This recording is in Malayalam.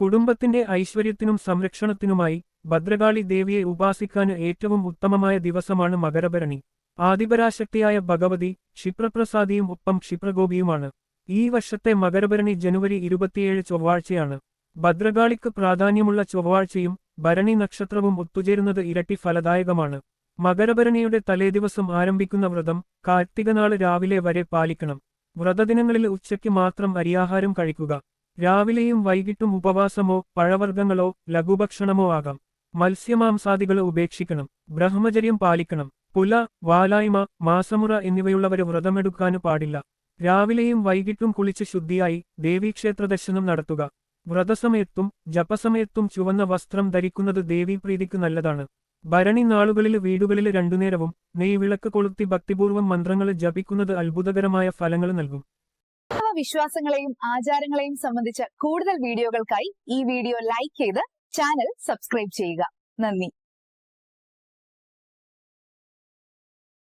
കുടുംബത്തിന്റെ ഐശ്വര്യത്തിനും സംരക്ഷണത്തിനുമായി ഭദ്രകാളി ദേവിയെ ഉപാസിക്കാൻ ഏറ്റവും ഉത്തമമായ ദിവസമാണ് മകരഭരണി. ആദിപരാശക്തിയായ ഭഗവതി ക്ഷിപ്രപ്രസാദിയും ഒപ്പം ക്ഷിപ്രഗോപിയുമാണ്. ഈ വർഷത്തെ മകരഭരണി ജനുവരി 27 ചൊവ്വാഴ്ചയാണ്. ഭദ്രകാളിക്ക് പ്രാധാന്യമുള്ള ചൊവ്വാഴ്ചയും ഭരണി നക്ഷത്രവും ഒത്തുചേരുന്നത് ഇരട്ടി ഫലദായകമാണ്. മകരഭരണിയുടെ തലേദിവസം ആരംഭിക്കുന്ന വ്രതം കാർത്തികനാള് രാവിലെ വരെ പാലിക്കണം. വ്രതദിനങ്ങളിൽ ഉച്ചയ്ക്ക് മാത്രം അരിയാഹാരം കഴിക്കുക. രാവിലെയും വൈകിട്ടും ഉപവാസമോ പഴവർഗ്ഗങ്ങളോ ലഘുഭക്ഷണമോ ആകാം. മത്സ്യമാംസാദികൾ ഉപേക്ഷിക്കണം. ബ്രഹ്മചര്യം പാലിക്കണം. പുല, വാലായ്മ, മാസമുറ എന്നിവയുള്ളവര് വ്രതമെടുക്കാന് പാടില്ല. രാവിലെയും വൈകിട്ടും കുളിച്ച് ശുദ്ധിയായി ദേവീക്ഷേത്ര ദർശനം നടത്തുക. വ്രതസമയത്തും ജപസമയത്തും ചുവന്ന വസ്ത്രം ധരിക്കുന്നത് ദേവീപ്രീതിക്ക് നല്ലതാണ്. ഭരണി നാളുകളിൽ വീടുകളിൽ രണ്ടുനേരവും നെയ്വിളക്ക് കൊളുത്തി ഭക്തിപൂർവ്വം മന്ത്രങ്ങൾ ജപിക്കുന്നത് അത്ഭുതകരമായ ഫലങ്ങൾ നൽകും. വിശ്വാസങ്ങളെയും ആചാരങ്ങളെയും സംബന്ധിച്ച കൂടുതൽ വീഡിയോകൾക്കായി ഈ വീഡിയോ ലൈക്ക് ചെയ്ത് ചാനൽ സബ്സ്ക്രൈബ് ചെയ്യുക. നന്ദി.